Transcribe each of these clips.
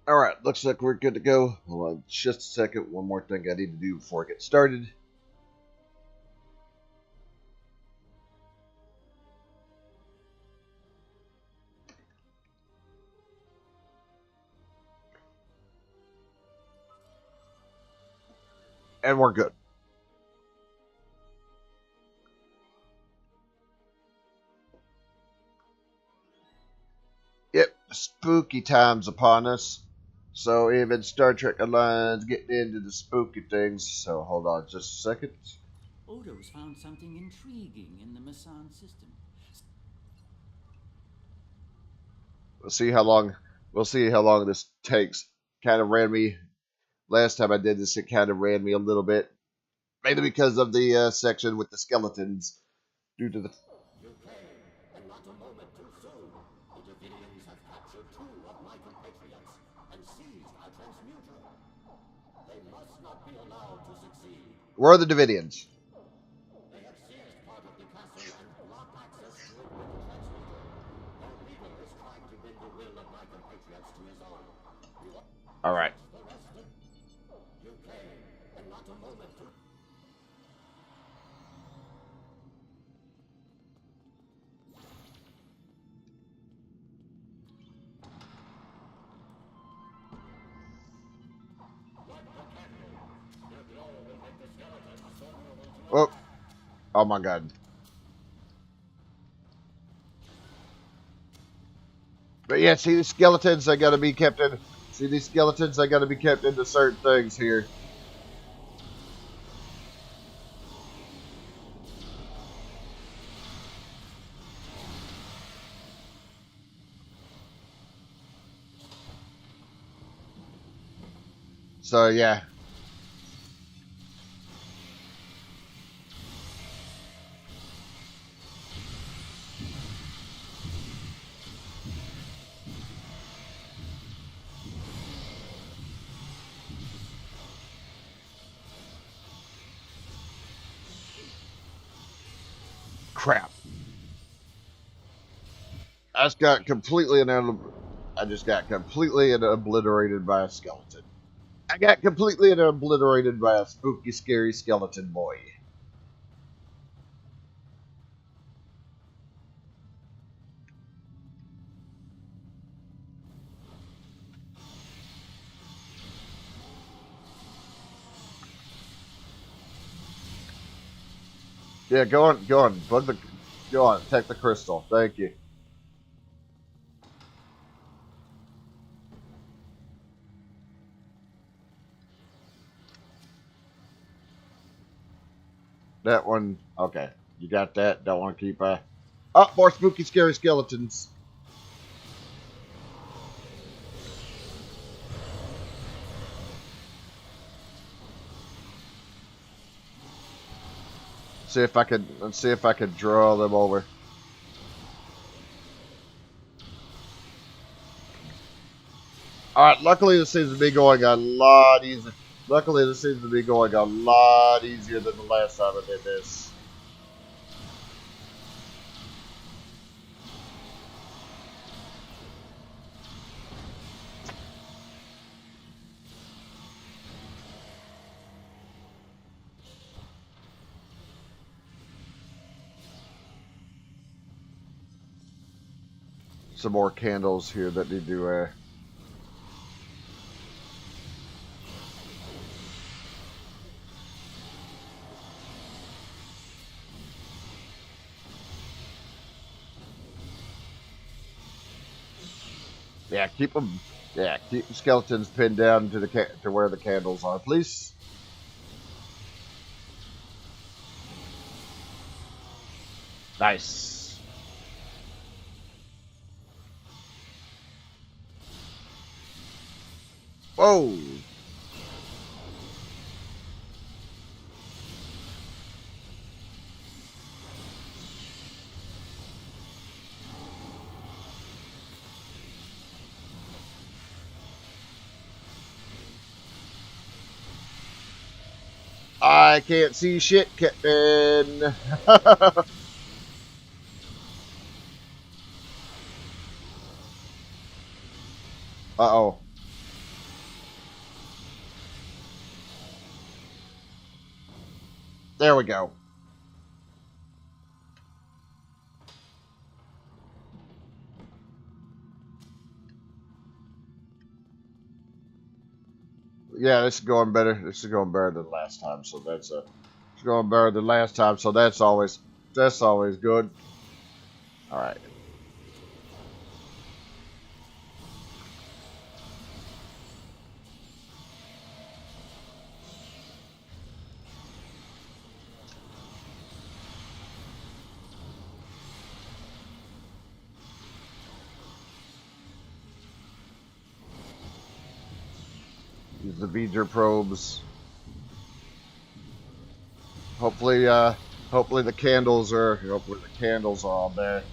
Alright, looks like we're good to go. Hold on just a second. One more thing I need to do before I get started. And we're good. Yep, spooky times upon us. So even Star Trek Online's getting into the spooky things. So hold on just a second. Odo's found something intriguing in the Masan system. We'll see how long this takes. Kind of ran me last time I did this. It kind of ran me a little bit, mainly because of the section with the skeletons, due to the. You came, and not a moment too soon. The Davidians have captured 2 of my compatriots and seized our transmuter. They must not be allowed to succeed. Where are the Davidians? They have seized part of the castle and blocked access to it with the transmuter. Our leader is trying to bring the will of my compatriots to his own. All right. The rest of you came, and not a moment too. Oh, oh my God. But yeah, see these skeletons, they gotta be kept in. See these skeletons, they gotta be kept into certain things here. So yeah. Crap. I just got completely obliterated by a skeleton. I got completely obliterated by a spooky, scary skeleton boy. Yeah, go on, go on, go on, take the crystal. Thank you. That one, okay. You got that. Don't want to keep oh, more spooky, scary skeletons. Let's see if I could draw them over. Alright, luckily this seems to be going a lot easier. Luckily this seems to be going a lot easier than the last time I did this. Some more candles here that need to yeah, keep them. Yeah, keep the skeletons pinned down to to where the candles are, please. Nice. Whoa. I can't see shit, Captain. Uh-oh. There we go. Yeah, this is going better. This is going better than last time, so it's going better than last time, so that's always good. All right. Use the V'ger probes. Hopefully, hopefully the candles are on there.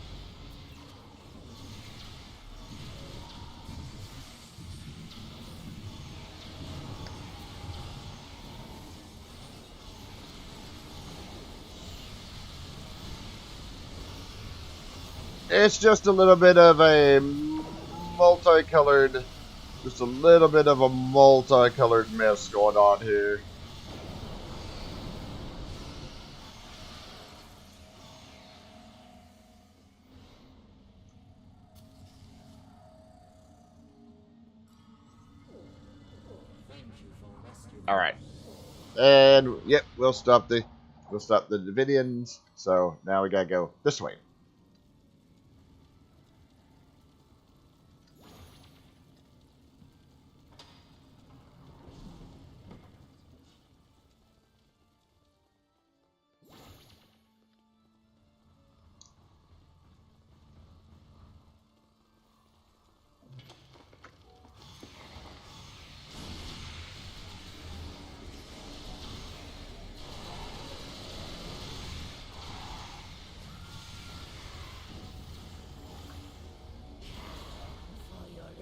It's just a little bit of a multicolored, just a little bit of a multicolored mess going on here. All right, and yep, we'll stop the Davidians. So now we gotta go this way.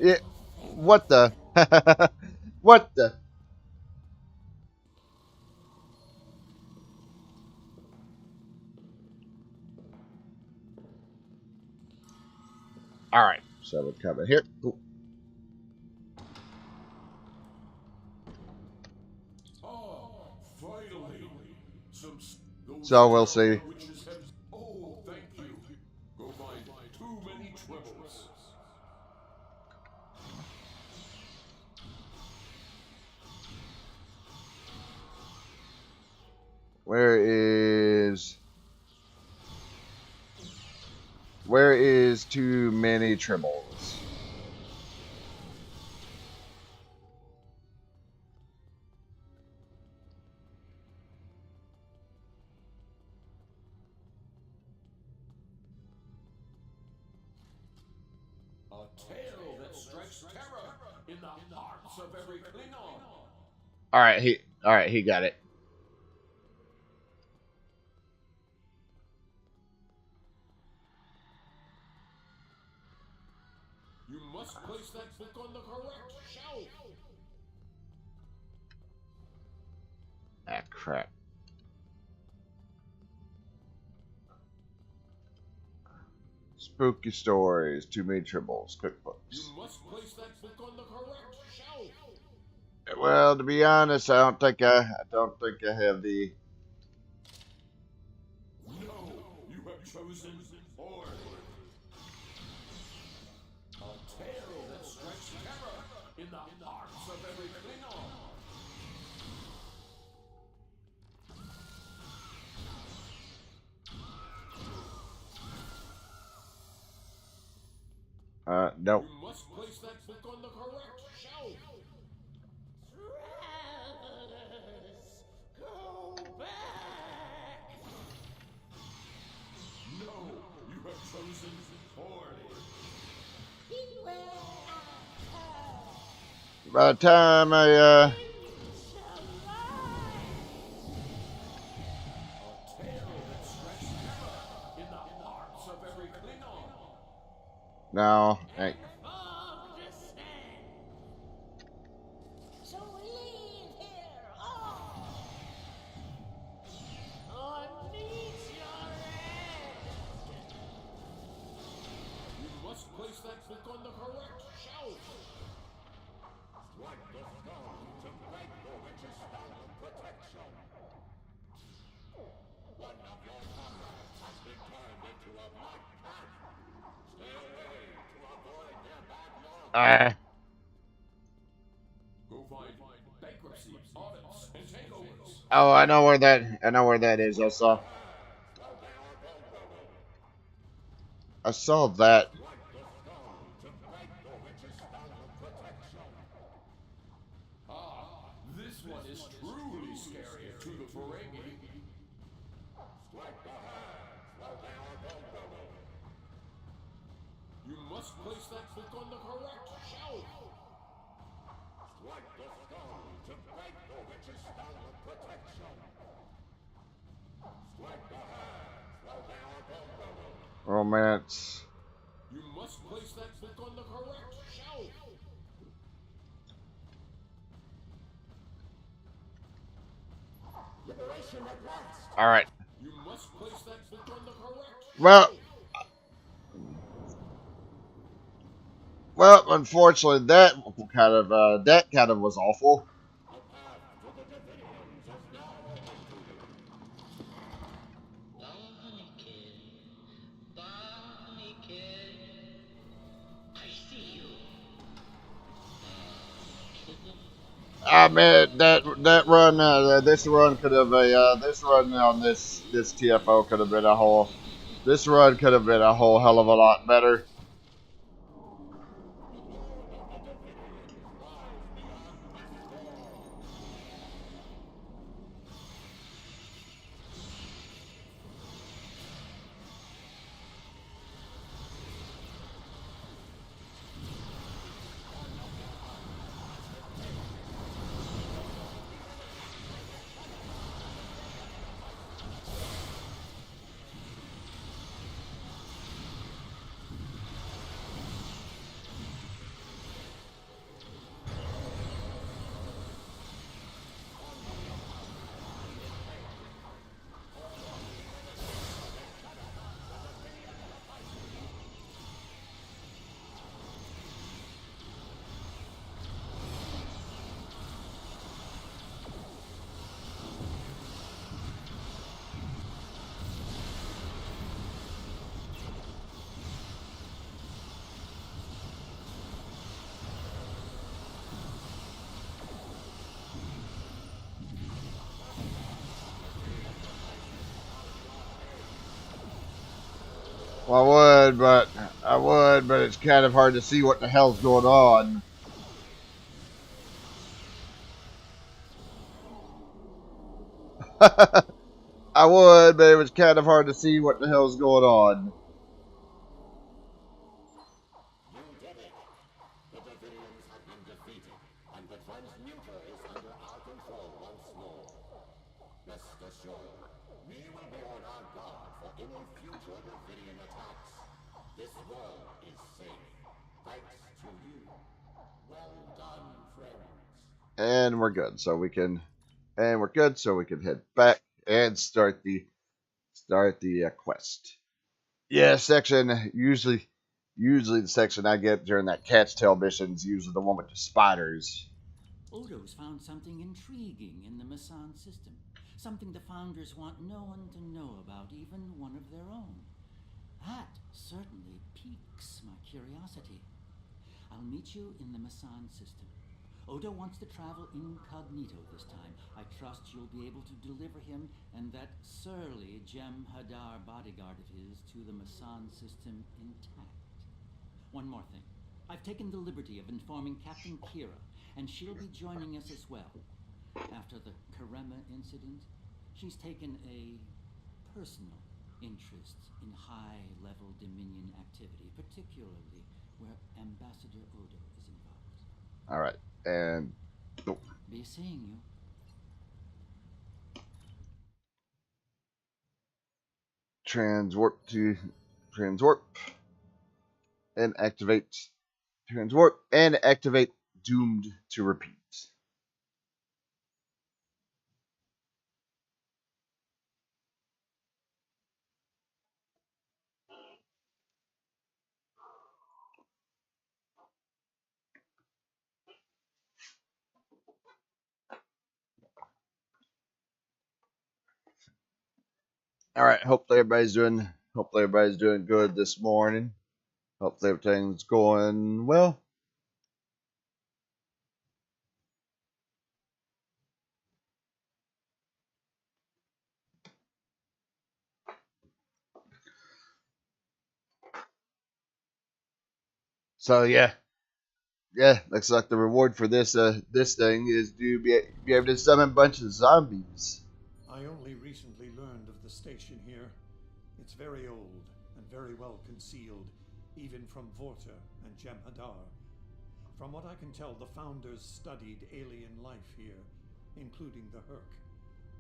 Yeah, what the? What the? All right, so we're coming here. Cool. Oh, finally. So we'll see. Witches have. Oh, thank you. Go find too many troubles. Where is too many tribbles? A tale that strikes terror in the hearts of every Klingon. All right, he got it. You must place that book on the correct shelf. Ah, crap. Spooky stories, too many tribbles, You cookbooks. must place that book on the correct shelf. Well, to be honest, I don't think I have the. No, you have chosen order. A tale that strikes terror in the hearts of every Klingon. Nope. You must place that book on the correct shelf. Travelers, go back. No, you have chosen poorly. By the time I A tale that strikes terror in the hearts of every Klingon. no, hey, Fog descend. So leave here all, or meet your end. You must place that book on the correct shelf. Strike the stone to break the witch's spell of protection. Ah. Who find bankruptcy, audits, and takeovers. Oh, I know where that is. I saw that. Ah, this one is truly scary to the Ferengi. You must place that book on the correct shelf. Romance. You must place that book on the correct shelf. Liberation at last. All right. You must place that book on the correct Well, shelf. unfortunately, that kind of was awful. Bonnie kid, Bonnie kid, I see you. I mean that run, this run on this TFO could have been a whole. This run could have been a whole hell of a lot better. Well, I would, but it's kind of hard to see what the hell's going on. I would, but it was kind of hard to see what the hell's going on. You did it! The Davidians have been defeated, and the transmuter is under our control once more. Rest assured, we will be on our guard for any future Davidian attacks. This world is safe, thanks to you. Well done, friends. And we're good, so we can, and we're good, so we can head back and start the quest. Yeah, section usually the section I get during that cat's tail mission is usually the one with the spiders. Odo's found something intriguing in the Masan system. Something the founders want no one to know about, even one of their own. That certainly piques my curiosity. I'll meet you in the Masan system. Odo wants to travel incognito this time. I trust you'll be able to deliver him and that surly Jem Hadar bodyguard of his to the Masan system intact. One more thing. I've taken the liberty of informing Captain Kira, and she'll be joining us as well. After the Karema incident, she's taken a personal interest in high-level Dominion activity, particularly where Ambassador Odo is involved. All right, and Be seeing you. transwarp to transwarp and activate transwarp and activate doomed to repeat. All right, hopefully everybody's doing Hopefully everybody's doing good this morning. Hopefully everything's going well. So yeah. Looks like the reward for this thing is to be able to summon a bunch of zombies. I only recently learned of the station here. It's very old and very well concealed, even from Vorta and Jem'Hadar. From what I can tell, the Founders studied alien life here, including the Herc.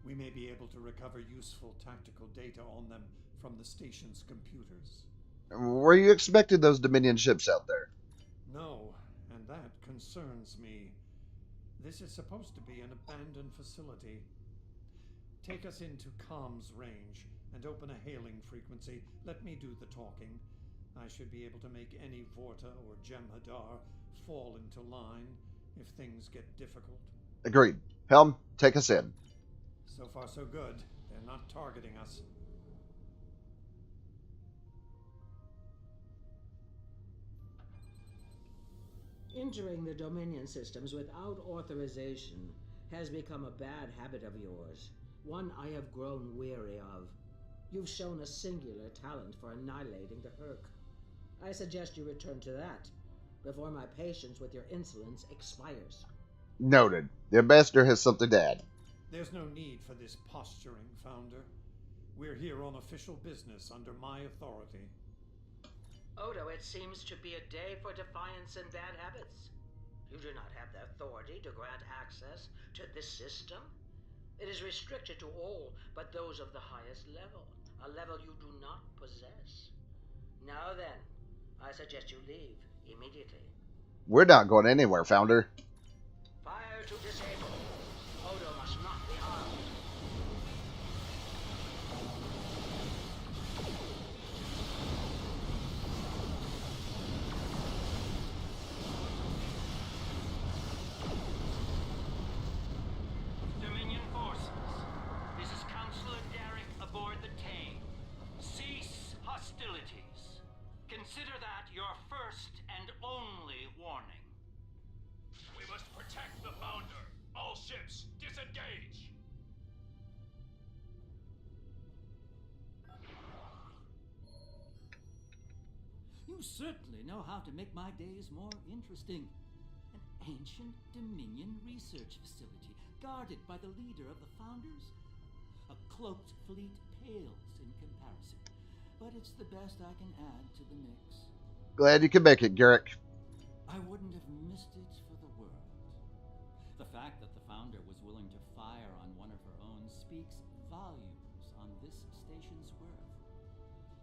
We may be able to recover useful tactical data on them from the station's computers. Were you expecting those Dominion ships out there? No, and that concerns me. This is supposed to be an abandoned facility. Take us into comms range and open a hailing frequency. Let me do the talking. I should be able to make any Vorta or Jem'Hadar fall into line if things get difficult. Agreed. Helm, take us in. So far so good. They're not targeting us. Entering the Dominion systems without authorization has become a bad habit of yours, one I have grown weary of. You've shown a singular talent for annihilating the Herc. I suggest you return to that before my patience with your insolence expires. Noted. The ambassador has something to add. There's no need for this posturing, Founder. We're here on official business under my authority. Odo, it seems to be a day for defiance and bad habits. You do not have the authority to grant access to this system. It is restricted to all but those of the highest level, a level you do not possess. Now then, I suggest you leave immediately. We're not going anywhere, Founder. Fire to disable. Odo must not be harmed. Dominion forces, this is Counselor Derek aboard the Tame. Cease hostilities. Consider that your first and only warning. We must protect the Founder. All ships, disengage! You certainly know how to make my days more interesting. An ancient Dominion research facility, guarded by the leader of the Founders. A cloaked fleet pales in comparison, but it's the best I can add to the mix. Glad you could make it, Garrick. I wouldn't have missed it for the world. The fact that the Founder was willing to fire on one of her own speaks volumes on this station's worth.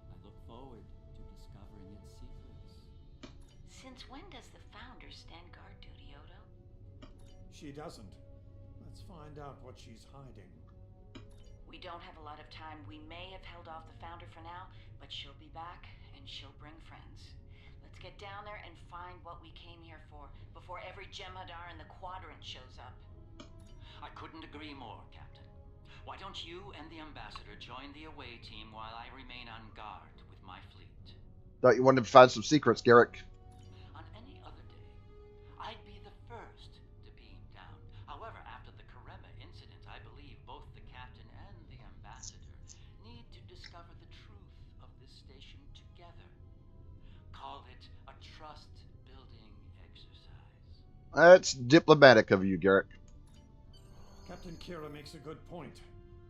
I look forward to discovering its secrets. Since when does the Founder stand guard duty, Odo? She doesn't. Let's find out what she's hiding. We don't have a lot of time. We may have held off the Founder for now, but she'll be back, and she'll bring friends. Let's get down there and find what we came here for, before every Jem'Hadar in the Quadrant shows up. I couldn't agree more, Captain. Why don't you and the Ambassador join the away team while I remain on guard with my fleet? Thought you wanted to find some secrets, Garrick. On any other day, I'd be the first to beam down. However, after the Karema incident, I believe both the Captain and the Ambassador need to discover the truth of this station together. Call it a trust-building exercise. That's diplomatic of you, Garrick. Captain Kira makes a good point.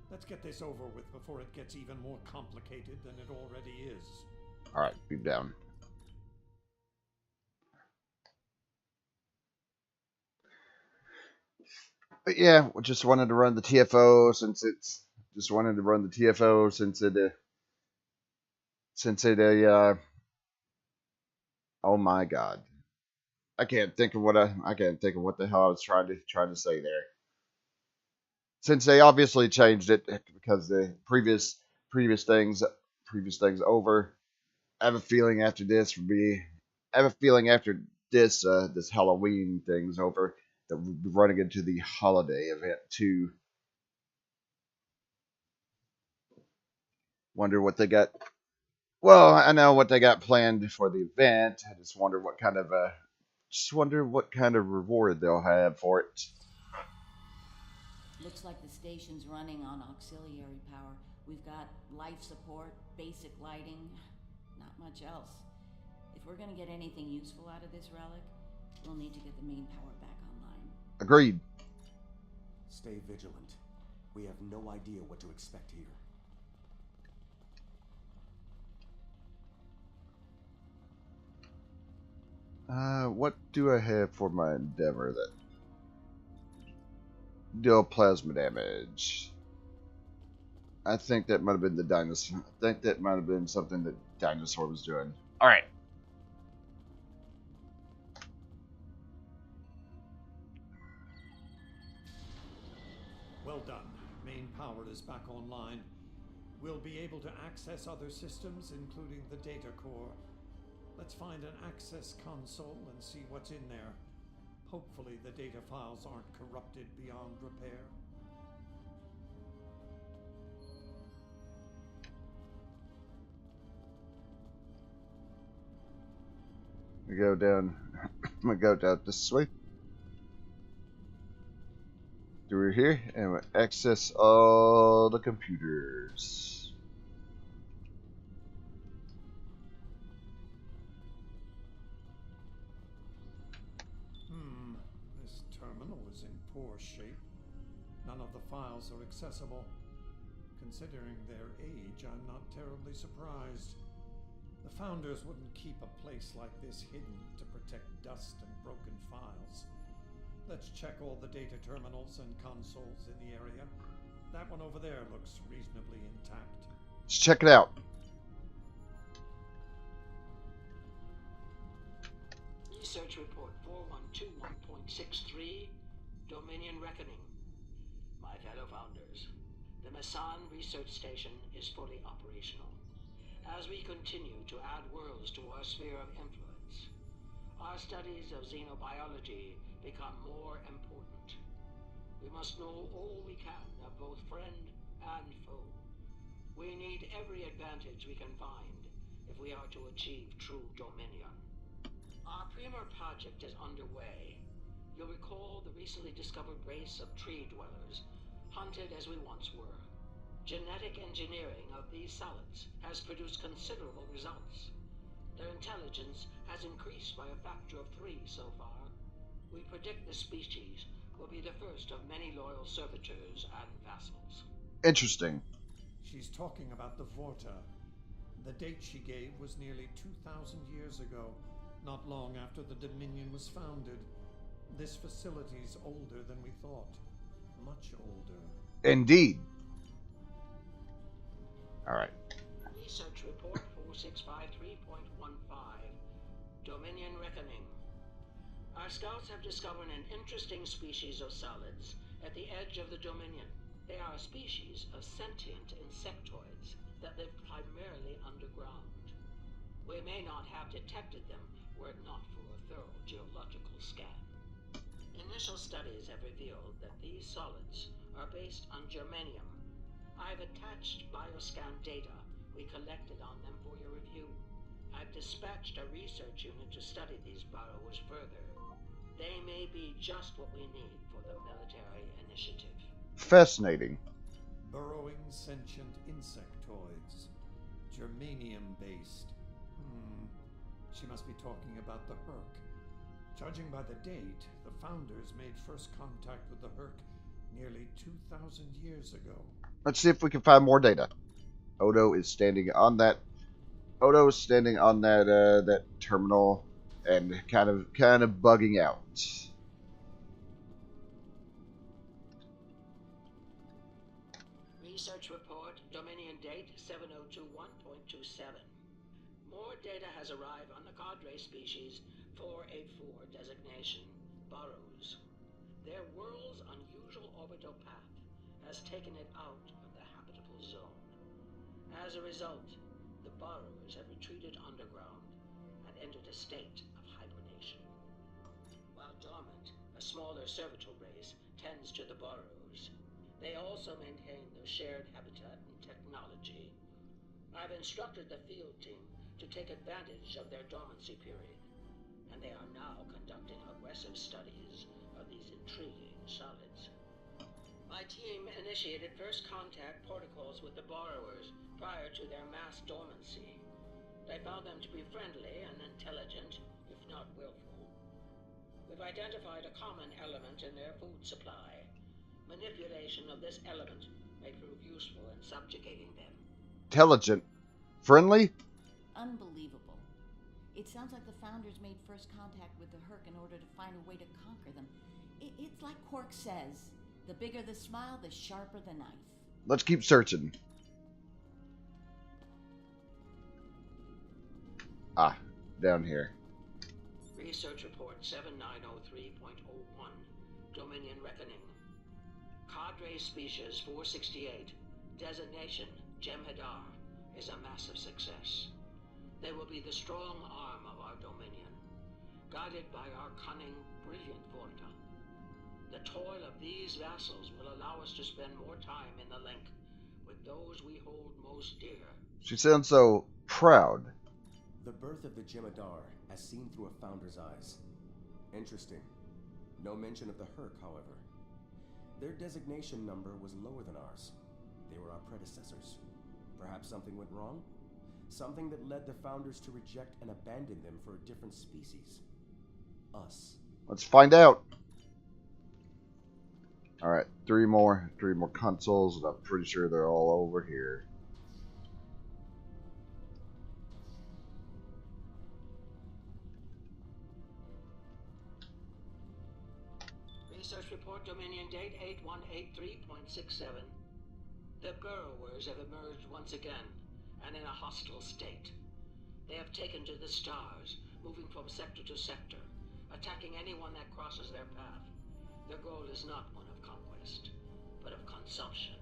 Let's get this over with before it gets even more complicated than it already is. Alright, beam down. But yeah, we just wanted to run the TFO since it's just wanted to run the TFO since it oh my god. I can't think of what the hell I was trying to say there. Since they obviously changed it because the previous things over. I have a feeling after this this Halloween thing's over that we'll be running into the holiday event too. Wonder what they got Well, I know what they got planned for the event. I just wonder what kind of reward they'll have for it. Looks like the station's running on auxiliary power. We've got life support, basic lighting, not much else. If we're gonna get anything useful out of this relic, we'll need to get the main power back online. Agreed. Stay vigilant. We have no idea what to expect here. What do I have for my endeavor that deal plasma damage? I think that might have been the dinosaur. I think that might have been something that dinosaur was doing. All right. Well done. Main power is back online. We'll be able to access other systems, including the data core. Let's find an access console and see what's in there. Hopefully the data files aren't corrupted beyond repair. We go down. We go down this way. Through here, and we access all the computers. This terminal is in poor shape. None of the files are accessible. Considering their age, I'm not terribly surprised. The founders wouldn't keep a place like this hidden to protect dust and broken files. Let's check all the data terminals and consoles in the area. That one over there looks reasonably intact. Let's check it out. Research report 4121.63, Dominion Reckoning. My fellow founders, the Mesan Research Station is fully operational. As we continue to add worlds to our sphere of influence, our studies of xenobiology become more important. We must know all we can of both friend and foe. We need every advantage we can find if we are to achieve true dominion. Our premier project is underway. You'll recall the recently discovered race of tree dwellers, hunted as we once were. Genetic engineering of these solids has produced considerable results. Their intelligence has increased by a factor of 3 so far. We predict the species will be the first of many loyal servitors and vassals. Interesting. She's talking about the Vorta. The date she gave was nearly 2,000 years ago, not long after the Dominion was founded. This facility's older than we thought. Much older. Indeed. All right. Research report 4653.15, Dominion Reckoning. Our scouts have discovered an interesting species of solids at the edge of the Dominion. They are a species of sentient insectoids that live primarily underground. We may not have detected them were it not for a thorough geological scan. Initial studies have revealed that these solids are based on germanium. I've attached bioscan data we collected on them for your review. I've dispatched a research unit to study these burrows further. They may be just what we need for the military initiative. Fascinating. Burrowing sentient insectoids. Germanium-based. She must be talking about the Herc. Judging by the date, the founders made first contact with the Herc nearly 2,000 years ago. Let's see if we can find more data. Odo is standing on that. Odo is standing on that terminal and kind of bugging out. Research report, Dominion date 7021.27. More data has arrived on the cadre species 484 designation, burrows. Their world's unusual orbital path has taken it out of the habitable zone. As a result, the burrows have retreated underground and entered a state of hibernation. While dormant, a smaller servitor race tends to the burrows. They also maintain their shared habitat and technology. I've instructed the field team to take advantage of their dormancy period, and they are now conducting aggressive studies of these intriguing solids. My team initiated first contact protocols with the borrowers prior to their mass dormancy. They found them to be friendly and intelligent, if not willful. We've identified a common element in their food supply. Manipulation of this element may prove useful in subjugating them. Intelligent. Friendly? Unbelievable. It sounds like the Founders made first contact with the Herc in order to find a way to conquer them. It's like Quark says, the bigger the smile, the sharper the knife. Let's keep searching. Ah, down here. Research Report 7903.01, Dominion Reckoning. Cadre Species 468, designation Jem'Hadar, is a massive success. They will be the strong arm of our Dominion, guided by our cunning, brilliant Vorta. The toil of these vassals will allow us to spend more time in the link with those we hold most dear. She sounds so proud. The birth of the Jem'Hadar as seen through a Founder's eyes. Interesting. No mention of the Herc, however. Their designation number was lower than ours. They were our predecessors. Perhaps something went wrong? Something that led the Founders to reject and abandon them for a different species. Us. Let's find out. Alright, three more consoles, and I'm pretty sure they're all over here. Research Report Dominion Date 8183.67. The burrowers have emerged once again, and in a hostile state. They have taken to the stars, moving from sector to sector, attacking anyone that crosses their path. Their goal is not one of conquest, but of consumption.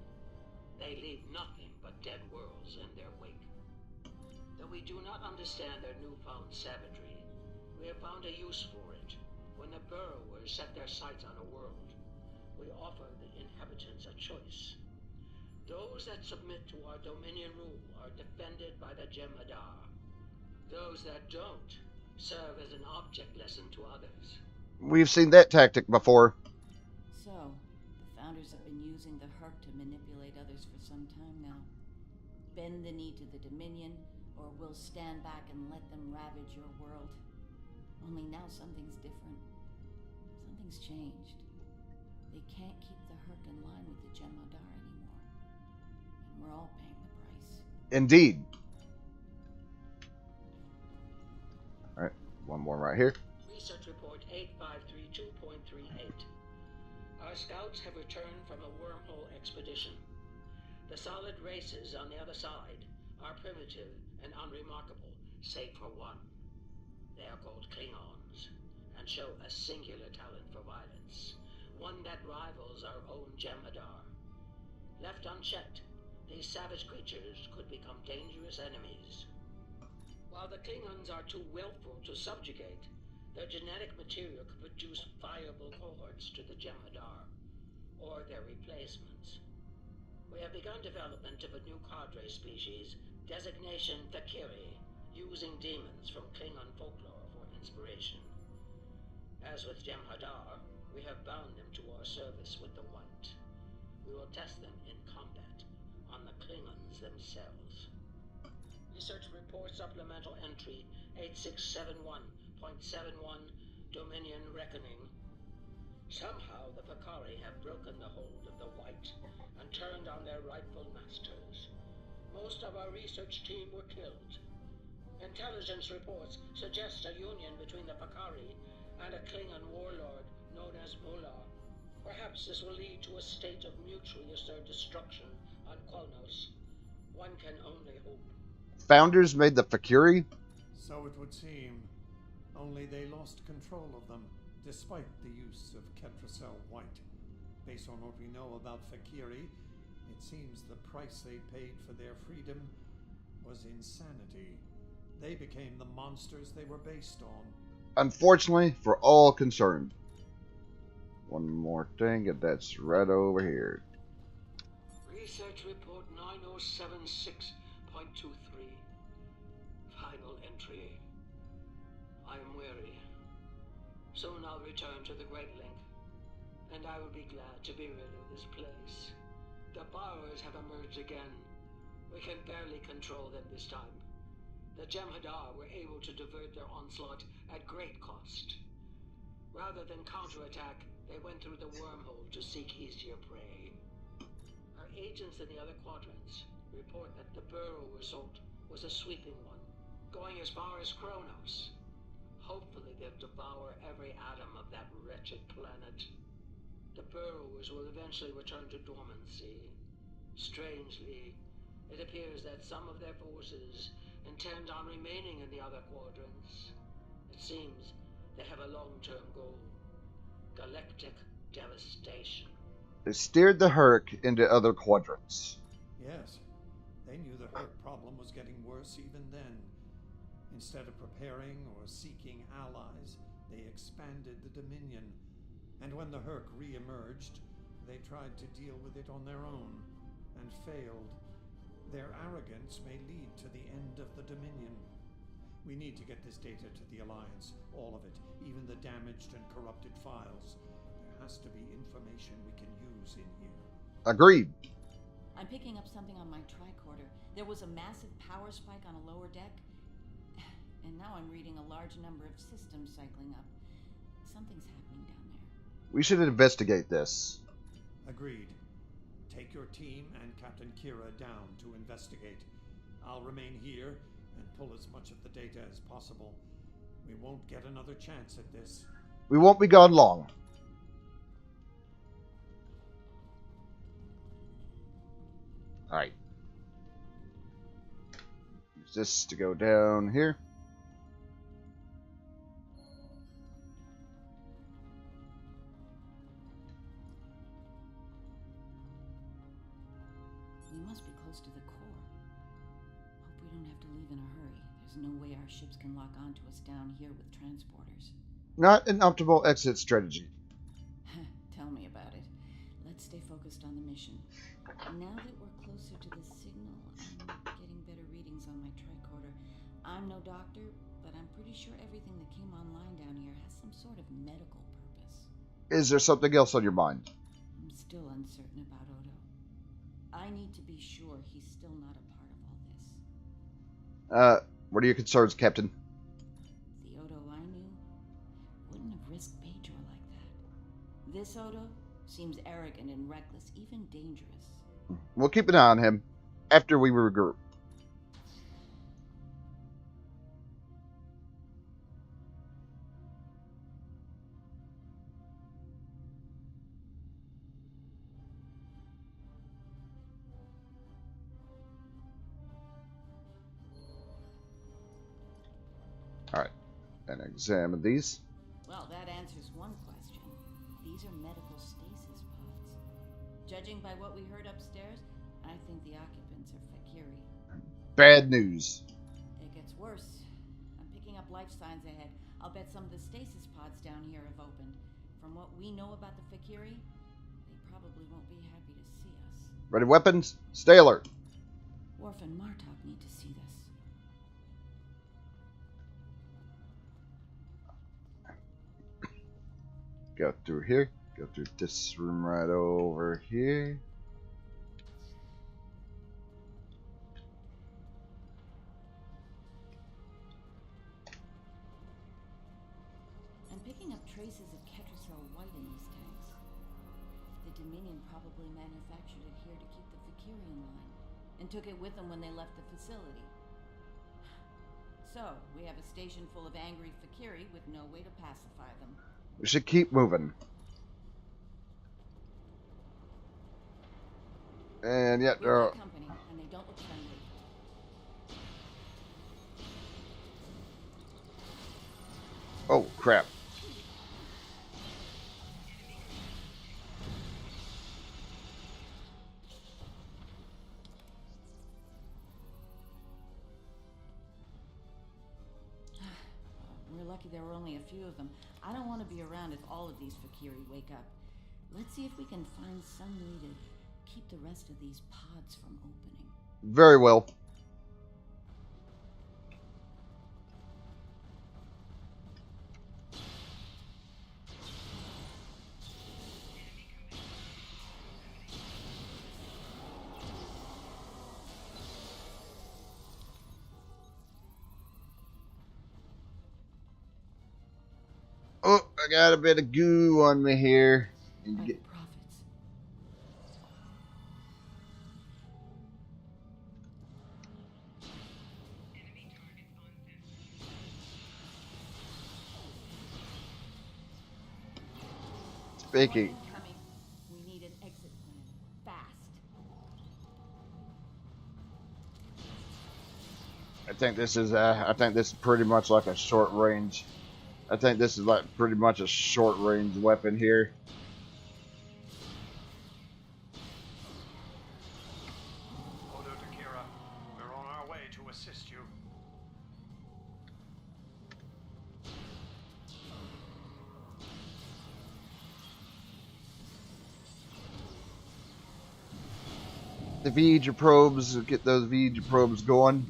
They leave nothing but dead worlds in their wake. Though we do not understand their newfound savagery, we have found a use for it. When the burrowers set their sights on a world, we offer the inhabitants a choice. Those that submit to our Dominion rule are defended by the Jem'Hadar. Those that don't serve as an object lesson to others. We've seen that tactic before. So, the Founders have been using the Herc to manipulate others for some time now. Bend the knee to the Dominion, or we'll stand back and let them ravage your world. Only now something's different. Something's changed. They can't keep the Herc in line with the Jem'Hadar anymore. And we're all paying the price. Indeed. Alright, one more right here. Research Report 8532.38. Our scouts have returned from a wormhole expedition. The solid races on the other side are primitive and unremarkable, save for one. They are called Klingons, and show a singular talent for violence, one that rivals our own Jem'Hadar. Left unchecked, these savage creatures could become dangerous enemies. While the Klingons are too willful to subjugate, their genetic material could produce viable cohorts to the Jem'Hadar, or their replacements. We have begun development of a new cadre species, designation Fakiri, using demons from Klingon folklore for inspiration. As with Jem'Hadar, we have bound them to our service with the White. We will test them in combat on the Klingons themselves. Research Report Supplemental Entry 8671.71, Dominion Reckoning. Somehow the Fakari have broken the hold of the White and turned on their rightful masters. Most of our research team were killed. Intelligence reports suggest a union between the Fakari and a Klingon warlord known as Mullah. Perhaps this will lead to a state of mutually assured destruction on Qualnos. One can only hope. Founders made the Fakiri? So it would seem. Only they lost control of them, despite the use of Ketracel White. Based on what we know about Fakiri, it seems the price they paid for their freedom was insanity. They became the monsters they were based on. Unfortunately, for all concerned. One more thing, and that's right over here. Research Report 9076.17, 1.23. Final entry. I am weary. Soon I'll return to the Great Link, and I will be glad to be rid of this place. The borrowers have emerged again. We can barely control them this time. The Jem'Hadar were able to divert their onslaught at great cost. Rather than counterattack, they went through the wormhole to seek easier prey. Our agents in the other quadrants report that the burrow assault was a sweeping one, going as far as Kronos. Hopefully they'll devour every atom of that wretched planet. The burrowers will eventually return to dormancy. Strangely, it appears that some of their forces intend on remaining in the other quadrants. It seems they have a long-term goal: galactic devastation. They steered the Herc into other quadrants. Yes, they knew the Herc problem was getting worse even then. Instead of preparing or seeking allies, they expanded the Dominion. And when the Herc re-emerged, they tried to deal with it on their own, and failed. Their arrogance may lead to the end of the Dominion. We need to get this data to the Alliance, all of it, even the damaged and corrupted files. There has to be information we can use in here. Agreed. I'm picking up something on my tricorder. There was a massive power spike on a lower deck, and now I'm reading a large number of systems cycling up. Something's happening down there. We should investigate this. Agreed. Take your team and Captain Kira down to investigate. I'll remain here and pull as much of the data as possible. We won't get another chance at this. We won't be gone long. Alright. Use this to go down here. We must be close to the core. Hope we don't have to leave in a hurry. There's no way our ships can lock onto us down here with transporters. Not an optimal exit strategy. Tell me about it. Let's stay focused on the mission. Now that we're closer to the signal, I'm getting better readings on my tricorder. I'm no doctor, but I'm pretty sure everything that came online down here has some sort of medical purpose. Is there something else on your mind? I'm still uncertain about Odo. I need to be sure he's still not a part of all this. What are your concerns, Captain? The Odo I knew wouldn't have risked Bajor like that. This Odo seems arrogant and reckless, even dangerous. We'll keep an eye on him after we regroup. Alright, and examine these. Well, that answers one question. These are medical stasis pods. Judging by what we heard upstairs, I think the occupants are Fakiri. Bad news. It gets worse. I'm picking up life signs ahead. I'll bet some of the stasis pods down here have opened. From what we know about the Fakiri, they probably won't be happy to see us. Ready weapons? Stay alert. Worf and Martok need to see this. Go through here. Go through this room right over here. I'm picking up traces of Ketracel white in these tanks. The Dominion probably manufactured it here to keep the Fakiri in line, and took it with them when they left the facility. So, we have a station full of angry Fakiri with no way to pacify them. We should keep moving. And yet We've there are... got company, and they don't look friendly. Oh, crap. We're lucky there were only a few of them. I don't want to be around if all of these Fakiri wake up. Let's see if we can find some way to keep the rest of these pods from opening. Very well. I got a bit of goo on me here. Are the prophets? Speaking. Incoming. We need an exit plan. Fast. I think this is pretty much like a short range. I think this is like pretty much a short range weapon here. Odo Takira, we're on our way to assist you. The V'ger probes, get those V'ger probes going.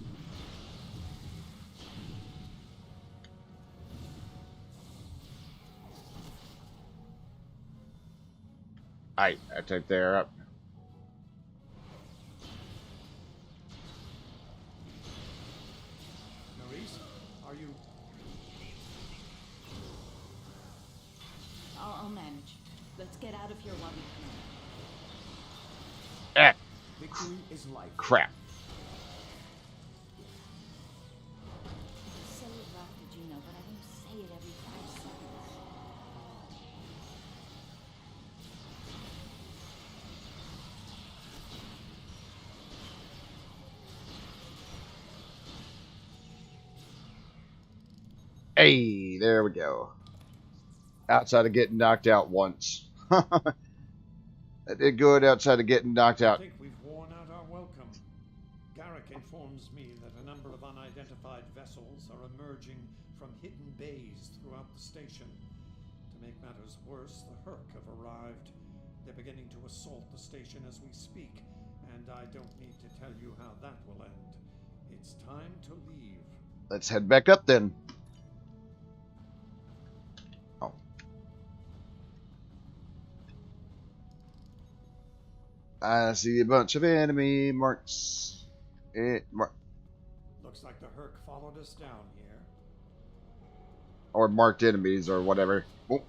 I think they're up. Maurice, are you... I'll manage. Let's get out of here while we Ah, can. Victory is life. crap. I say it loud to Gino, but I don't say it every 5 seconds. Hey, there we go. Outside of getting knocked out once. I did good outside of getting knocked I out. think we've worn out our welcome. Garrick informs me that a number of unidentified vessels are emerging from hidden bays throughout the station. To make matters worse, the Herc have arrived. They're beginning to assault the station as we speak, and I don't need to tell you how that will end. It's time to leave. Let's head back up then. Oh. I see a bunch of enemy marks. Looks like the Herc followed us down here. Or marked enemies or whatever. Oh.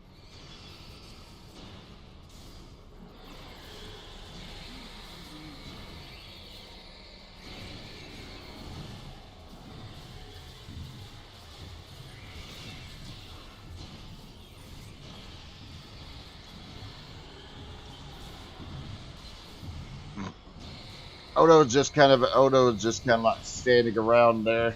Odo's just kind of like standing around there.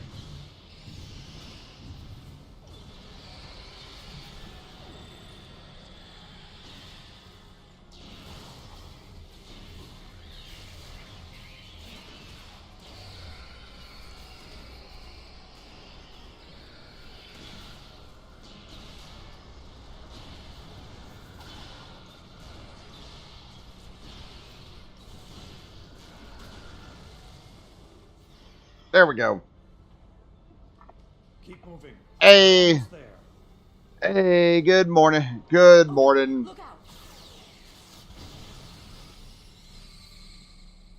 There we go. Keep moving. Hey, Almost there. hey, good morning. Good morning. Look out!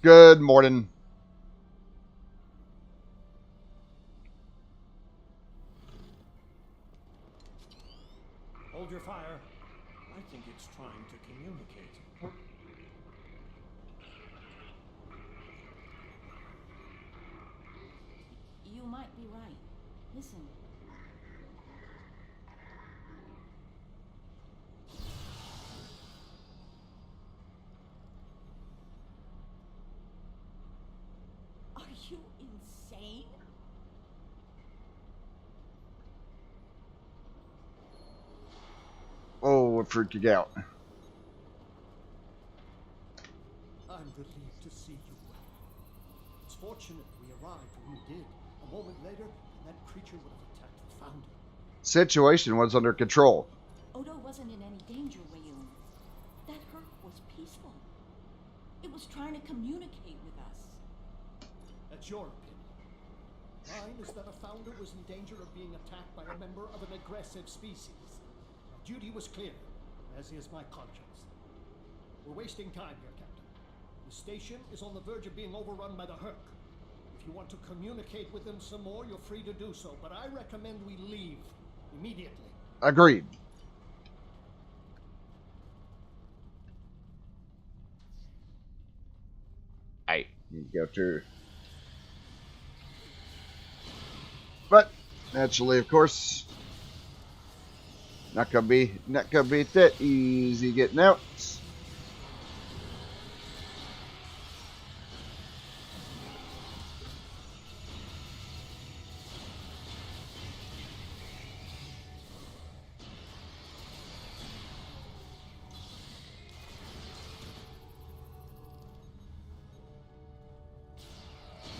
Good morning. Hold your fire. I think it's trying to communicate. You might be right. Listen. Are you insane? Oh, what freaked you out? I'm relieved to see you well. It's fortunate we arrived when we did. A moment later, that creature would have attacked the Founder. Situation was under control. Odo wasn't in any danger, Wayun. That Herc was peaceful. It was trying to communicate with us. That's your opinion. Mine is that a Founder was in danger of being attacked by a member of an aggressive species. My duty was clear, as is my conscience. We're wasting time here, Captain. The station is on the verge of being overrun by the Herc. If you want to communicate with them some more, you're free to do so, but I recommend we leave immediately. Agreed. You go to. But naturally, of course, not gonna be that easy getting out.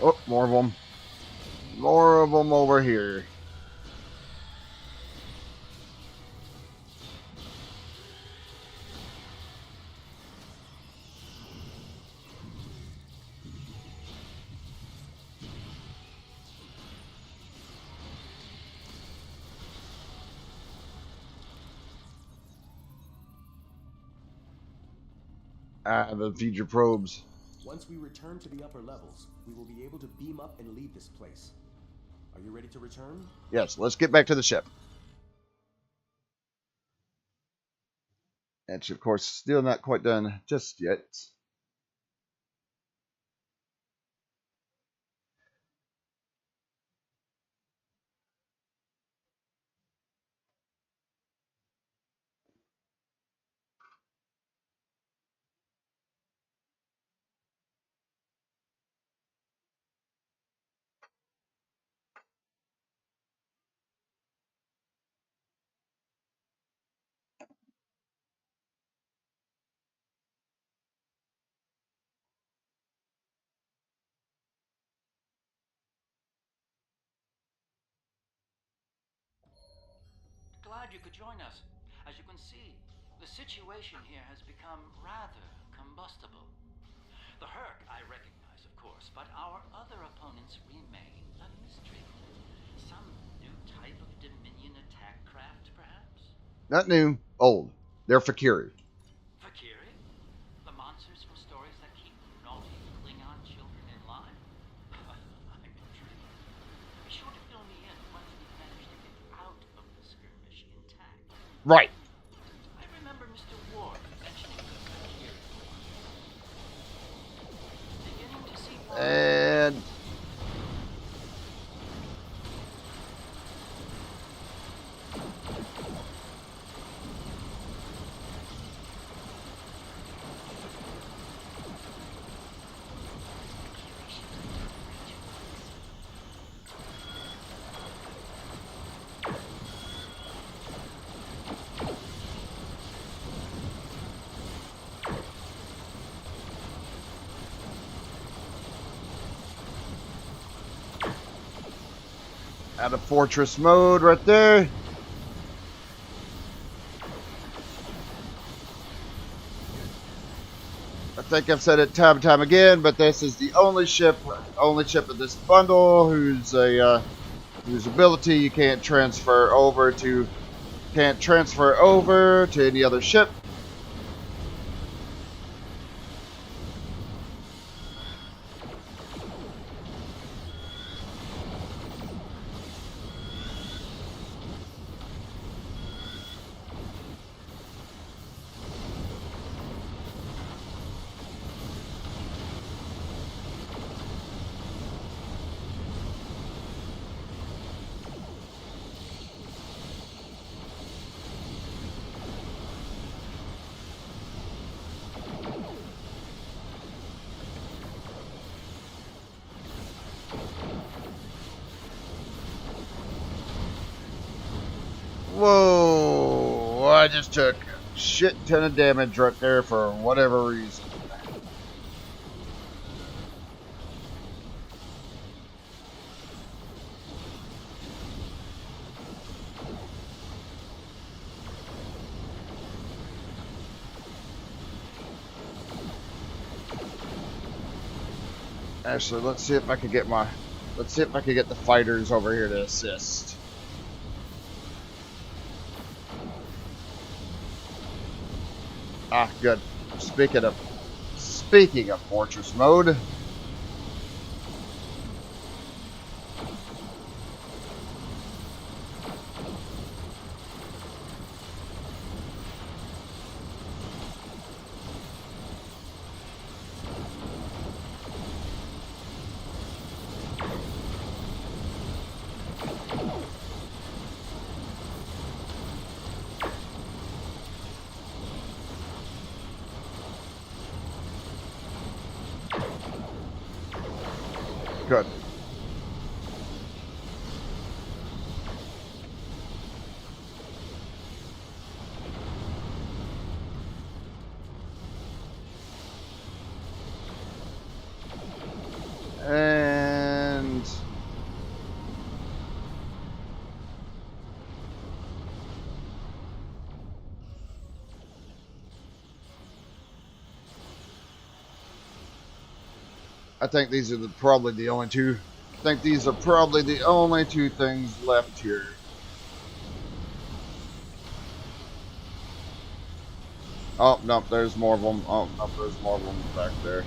Oh, more of them. More of them over here. The future probes. Once we return to the upper levels, we will be able to beam up and leave this place. Are you ready to return? Yes, let's get back to the ship. And of course, still not quite done just yet. Glad you could join us. As you can see, the situation here has become rather combustible. The Herc I recognize, of course, but our other opponents remain a mystery. Some new type of Dominion attack craft, perhaps? Not new, old. They're Fakiri. Fakiri? The monsters from stories that keep naughty Klingon children in line? I'm intrigued. Be sure to fill me in once we manage to get out of the skirmish intact. Right. I remember Mr. Ward mentioning the Fakiri. Beginning to see why. And out of fortress mode right there. I think I've said it time and time again, but this is the only ship of this bundle whose ability you can't transfer over to any other ship. Whoa! I just took a shit ton of damage right there for whatever reason. Actually, let's see if I can get the fighters over here to assist. Ah, good. Speaking of fortress mode. Good. And I think these are probably the only two. I think these are probably the only two things left here. Oh, no, there's more of them. Oh, no, there's more of them back there.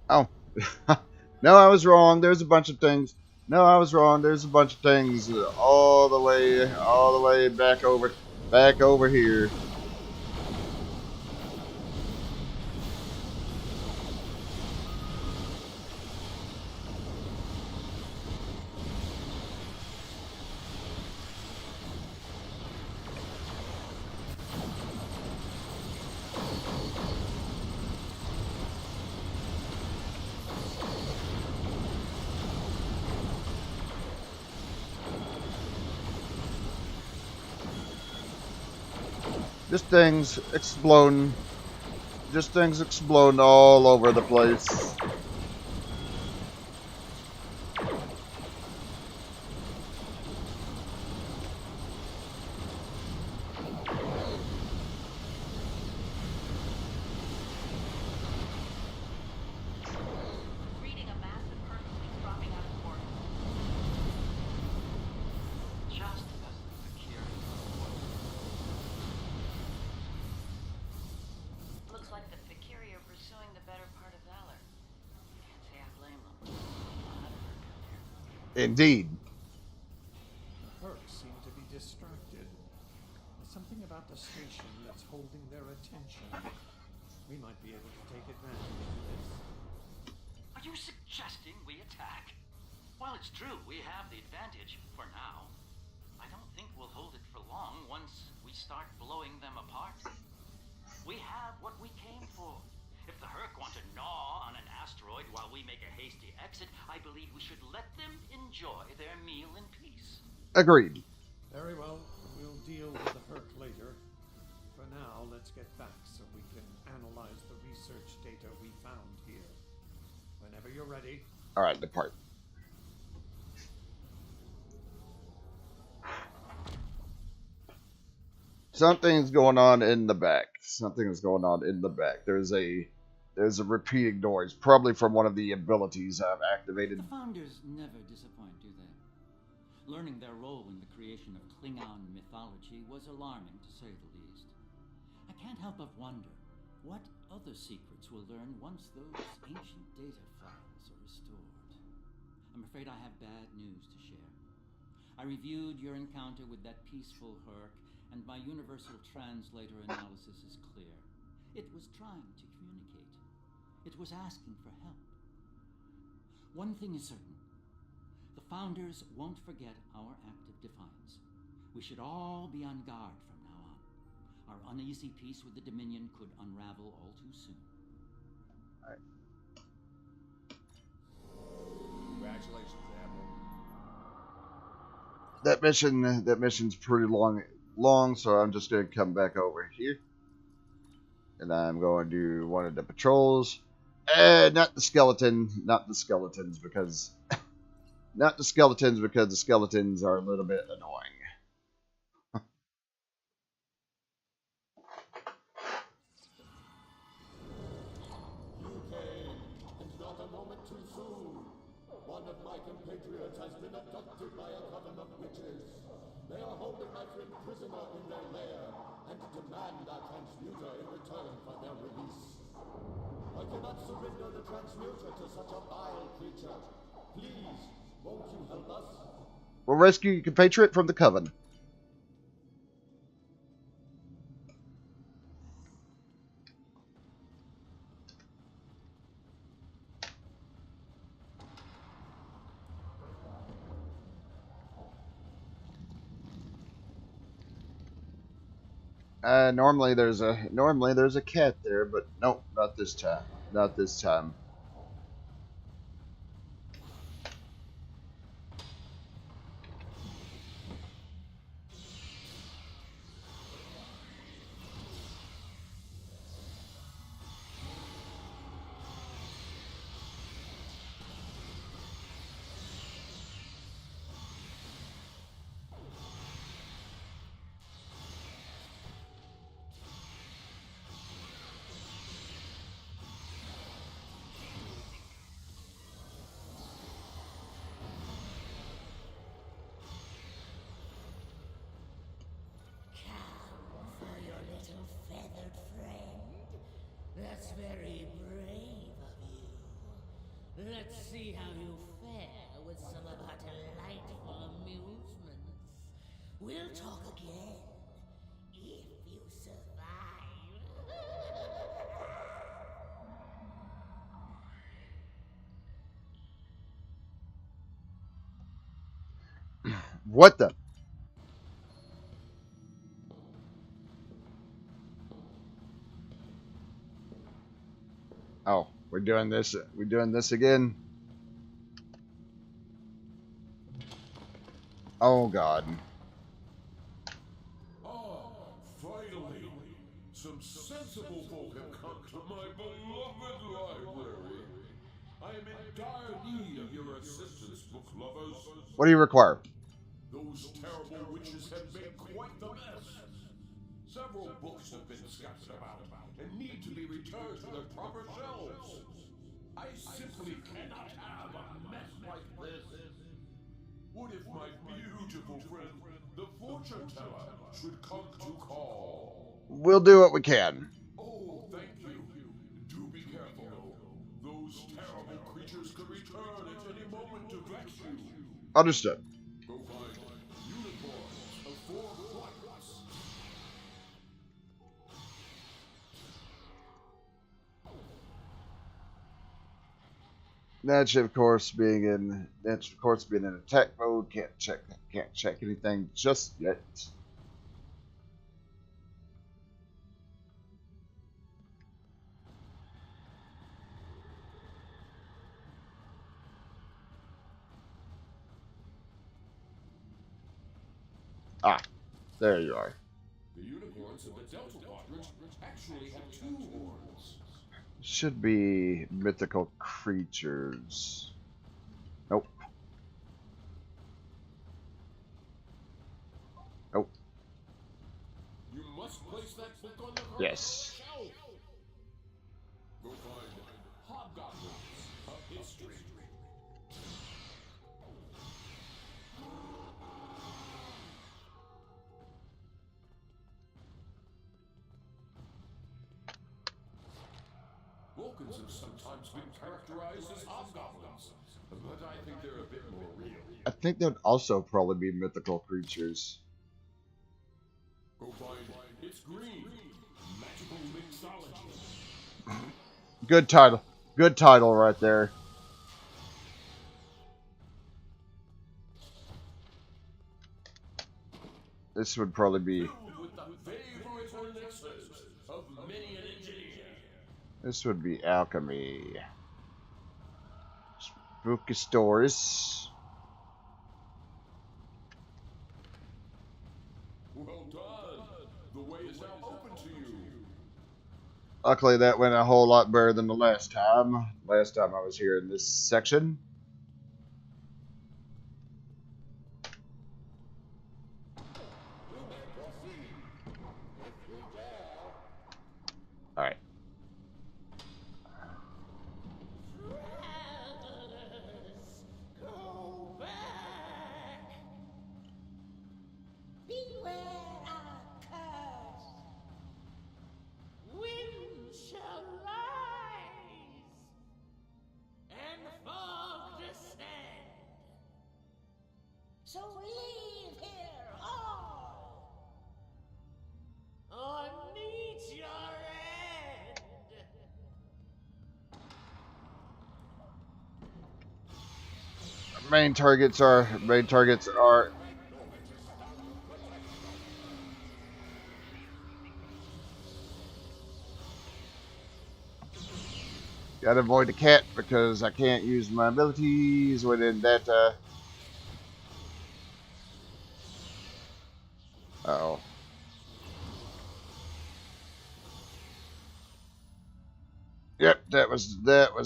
Oh. No, I was wrong. There's a bunch of things. No, I was wrong. There's a bunch of things all the way back over here. Just things exploding. Just things exploding all over the place. Reading a massive earthquake dropping out of orbit. Just as the Fakir. Looks like the Fakiri are pursuing the better part of valor. Can't say I blame them. A lot of work out there. Indeed. The Hercs seem to be distracted. There's something about the station that's holding their attention. We might be able to take advantage of this. Are you suggesting we attack? While it's true we have the advantage for now, I don't think we'll hold it for long once we start blowing them apart. We have what we came for. If the Herc want to gnaw on an asteroid while we make a hasty exit, I believe we should let them enjoy their meal in peace. Agreed. Very well. We'll deal with the Herc later. For now, let's get back so we can analyze the research data we found here. Whenever you're ready. All right, depart. Something's going on in the back. Something's going on in the back. There's a repeating noise, probably from one of the abilities I've activated. The Founders never disappoint, do they? Learning their role in the creation of Klingon mythology was alarming, to say the least. I can't help but wonder what other secrets we'll learn once those ancient data files are restored. I'm afraid I have bad news to share. I reviewed your encounter with that peaceful Herc, and my universal translator analysis is clear. It was trying to communicate. It was asking for help. One thing is certain. The Founders won't forget our act of defiance. We should all be on guard from now on. Our uneasy peace with the Dominion could unravel all too soon. All right. Congratulations, Admiral. That mission's pretty long, so I'm just gonna come back over here. And I'm going to do one of the patrols. Not the skeletons, because the skeletons are a little bit annoying. You came, and not a moment too soon. One of my compatriots has been abducted by a coven of witches. They are holding my friend prisoner in their lair, and demand our transmuter in return for their release. I cannot surrender the transmuter to such a vile creature. Please, won't you help us? We'll rescue your compatriot from the coven. Normally there's a cat there, but nope, not this time. Not this time. For your little feathered friend? That's very brave of you. Let's see how you fare with some of our delightful amusements. We'll talk again, if you survive. What the? Oh, we're doing this. We're doing this again. Oh God. Finally, some sensible folk have come to my beloved library. I am in dire need of your assistance, book lovers. What do you require? Those terrible witches have made quite the mess. Several books have been scattered about and need to be returned to their proper shelves. I simply cannot have a mess like this. What if my beautiful friend, the fortune teller, should come to call? We'll do what we can. Oh, thank you. Do be careful. Those terrible creatures could return at any moment to vex you. Understood. Go find unicorns of 4 quadrants. Natch, of course, being in attack mode, can't check anything just yet. Ah, there you are. The unicorns of the Delta Quadrant actually have 2 horns. Should be mythical creatures. Nope. Nope. You must place that book on the correct Yes. shelf. Go find hobgoblins of history. Vulcans have sometimes been characterized as hobgoblins, but I think they're a bit more real. I think there'd also probably be mythical creatures. Go find It's Green, Magical Mixology. Good title. Good title right there. This would probably be. Filled with the favorite elixirs of many an engineer. This would be alchemy. Spooky stories. Well done. The way is now open to you. Luckily, that went a whole lot better than the last time. Last time I was here in this section. You may proceed, if you dare. Alright. Travelers, go back. Beware our curse. Wind shall rise, and fog So leave here all, or meet your end. Main targets are gotta avoid the cat because I can't use my abilities within that. Oh. Yep, that was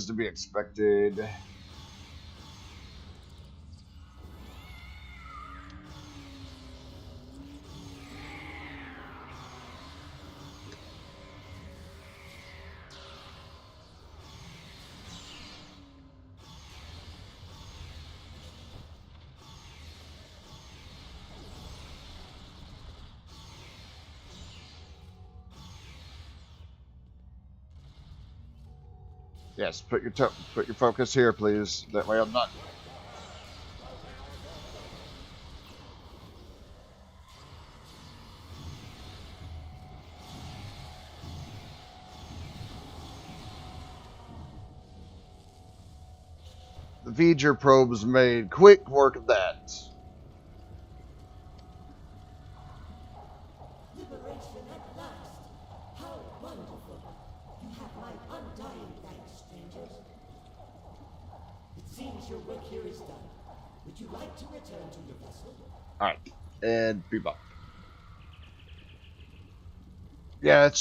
to be expected. Yes, put your focus here, please. That way I'm not. The V'ger probes made quick work of that. Liberation at last! How wonderful! You have my undying thanks, strangers. It seems your work here is done. Would you like to return to your vessel? Alright, and bebop. Yeah, that's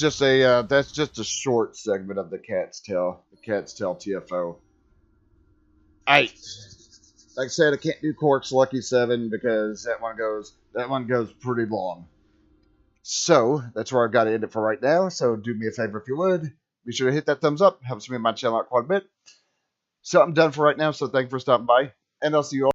just a short segment of the Cat's Tail TFO. Like I said, I can't do Quark's Lucky 7 because that one goes pretty long. So that's where I've got to end it for right now. So do me a favor if you would. Be sure to hit that thumbs up. Helps me and my channel out quite a bit. So I'm done for right now. So thank you for stopping by. And I'll see you all.